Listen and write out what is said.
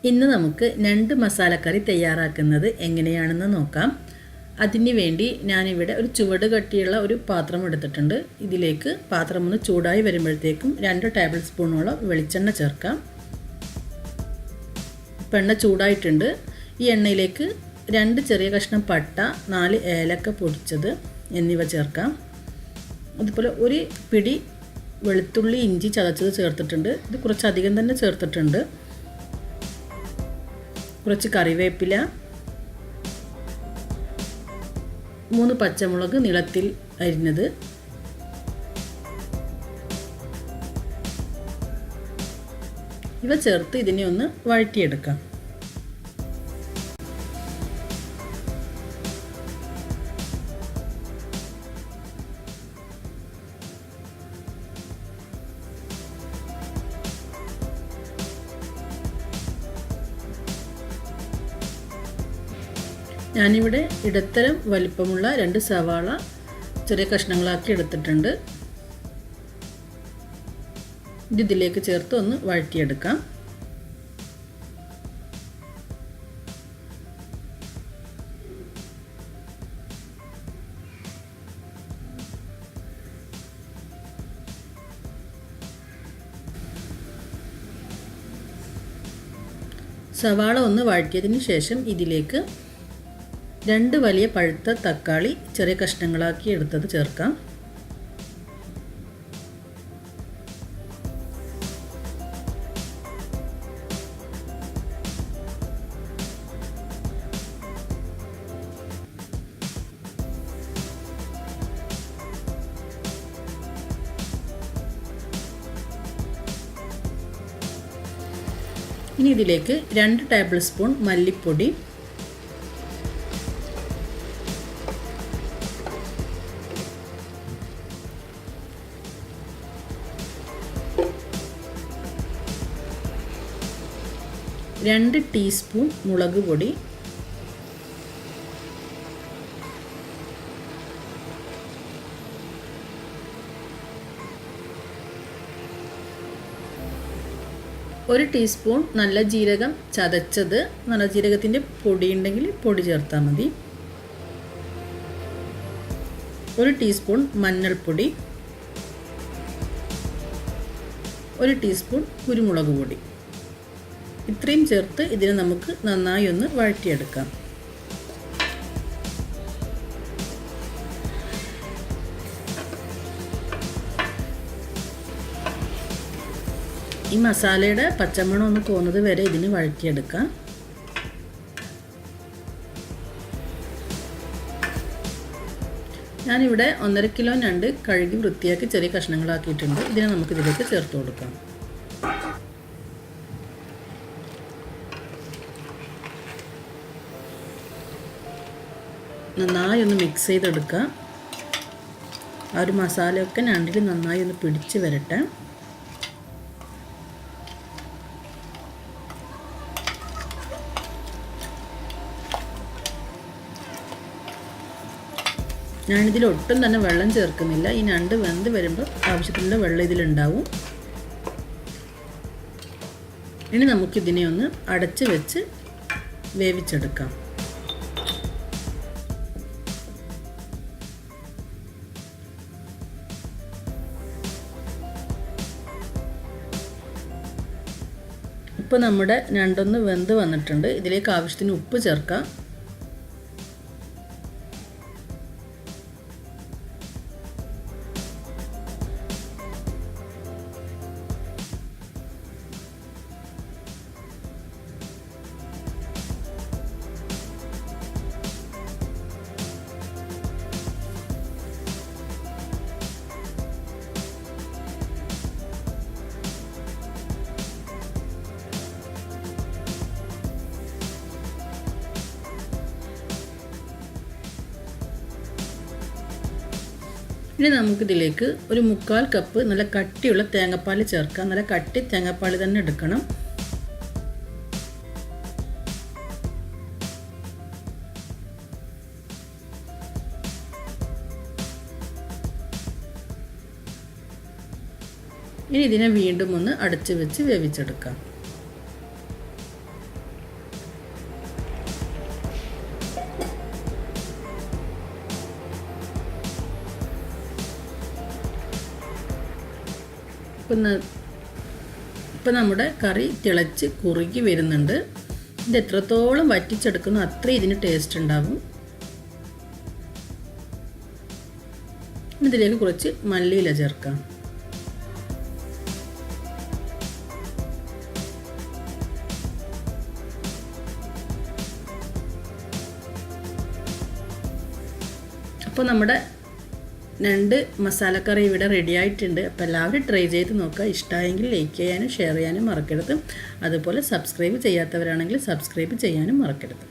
ഇന്ന് നമുക്ക് ഞണ്ട് മസാലക്കറി തയ്യാറാക്കുന്നത് എങ്ങനെയാണെന്ന് നോക്കാം. അതിന് വേണ്ടി ഞാനിവിടെ ഒരു ചുവട് കട്ടിയുള്ള ഒരു പാത്രം എടുത്തിട്ടുണ്ട്. ഇതിലേക്ക് പാത്രം ഒന്ന് ചൂടായി വരുമ്പോഴത്തേക്കും 2 ടേബിൾ സ്പൂണോളം വെളിച്ചെണ്ണ ചേർക്കാം. ഇപ്പോൾ എണ്ണ ചൂടായിട്ടുണ്ട്. ഈ എണ്ണയിലേക്ക് 2 ചെറിയ കഷ്ണം പട്ട, 4 ഏലക്ക പൊടിച്ചത് എന്നിവ ചേർക്കാം. അതുപോലെ ഒരു പിടി വെളുത്തുള്ളി ഇഞ്ചി ചതച്ചത് ചേർത്തിട്ടുണ്ട്. ഇത് കുറച്ചധികം തന്നെ ചേർത്തിട്ടുണ്ട്. കുറച്ച് കറിവേപ്പില, 3 പച്ചമുളക് നീളത്തിൽ അരിഞ്ഞത്, ഇവ ചേർത്ത് ഇതിനെ ഒന്ന് വഴറ്റിയെടുക്കാം. ഞാനിവിടെ ഇടത്തരം വലിപ്പമുള്ള 2 സവാള ചെറിയ കഷ്ണങ്ങളാക്കി എടുത്തിട്ടുണ്ട്. ഇതിലേക്ക് ചേർത്ത് ഒന്ന് വഴറ്റിയെടുക്കാം. സവാള ഒന്ന് വഴറ്റിയതിന് ശേഷം ഇതിലേക്ക് 2 വലിയ പഴുത്ത തക്കാളി ചെറിയ കഷ്ണങ്ങളാക്കി എടുത്തത് ചേർക്കാം. ഇനി ഇതിലേക്ക് 2 ടേബിൾ സ്പൂൺ മല്ലിപ്പൊടി, 2 ടീസ്പൂൺ മുളക് പൊടി, 1 ടീസ്പൂൺ നല്ല ജീരകം ചതച്ചത്, നല്ല ജീരകത്തിൻ്റെ പൊടി ഉണ്ടെങ്കിൽ പൊടി ചേർത്താൽ മതി, 1 ടീസ്പൂൺ മഞ്ഞൾപ്പൊടി, 1 ടീസ്പൂൺ കുരുമുളക് പൊടി. ഇത്രയും ചേർത്ത് ഇതിനെ നമുക്ക് നന്നായി ഒന്ന് വഴറ്റിയെടുക്കാം. ഈ മസാലയുടെ പച്ചമണം ഒന്ന് പോകുന്നത് വരെ ഇതിന് വഴറ്റിയെടുക്കാം. ഞാനിവിടെ 1.5 കിലോ ഞണ്ട് കഴുകി വൃത്തിയാക്കി ചെറിയ കഷ്ണങ്ങളാക്കിയിട്ടുണ്ട്. ഇതിനെ നമുക്കിതിലേക്ക് ചേർത്ത് കൊടുക്കാം. നന്നായി ഒന്ന് മിക്സ് ചെയ്തെടുക്കുക. ആ ഒരു മസാലയൊക്കെ ഞണ്ടിൽ നന്നായി ഒന്ന് പിടിച്ച് വരട്ടെ. ഞാനിതിൽ ഒട്ടും തന്നെ വെള്ളം ചേർക്കുന്നില്ല. ഈ ഞണ്ട് വെന്ത് വരുമ്പോൾ ആവശ്യത്തിനുള്ള വെള്ളം ഇതിലുണ്ടാവും. ഇനി നമുക്കിതിനെ ഒന്ന് അടച്ച് വെച്ച് വേവിച്ചെടുക്കാം. ഇപ്പോൾ നമ്മുടെ ഞണ്ടൊന്ന് വെന്ത് വന്നിട്ടുണ്ട്. ഇതിലേക്ക് ആവശ്യത്തിന് ഉപ്പ് ചേർക്കാം. ഇനി നമുക്കിതിലേക്ക് ഒരു 3/4 കപ്പ് നല്ല കട്ടിയുള്ള തേങ്ങാപ്പാൽ ചേർക്കാം. നല്ല കട്ടി തേങ്ങാപ്പാൽ തന്നെ എടുക്കണം. ഇനി ഇതിനെ വീണ്ടും ഒന്ന് അടച്ചു വെച്ച് വേവിച്ചെടുക്കാം. ഇപ്പം നമ്മുടെ കറി തിളച്ച് കുറുകി വരുന്നുണ്ട്. ഇത് എത്രത്തോളം വറ്റിച്ചെടുക്കുന്നു അത്രയും ഇതിന് ടേസ്റ്റ് ഉണ്ടാകും. ഇതിലേക്ക് കുറച്ച് മല്ലിയില ചേർക്കാം. അപ്പോൾ നമ്മുടെ രണ്ട് മസാലക്കറി ഇവിടെ റെഡി ആയിട്ടുണ്ട്. അപ്പോൾ എല്ലാവരും ട്രൈ ചെയ്ത് നോക്കുക. ഇഷ്ടമായെങ്കിൽ ലൈക്ക് ചെയ്യാനും ഷെയർ ചെയ്യാനും മറക്കരുത്. അതുപോലെ സബ്സ്ക്രൈബ് ചെയ്യാത്തവരാണെങ്കിൽ സബ്സ്ക്രൈബ് ചെയ്യാനും മറക്കരുത്.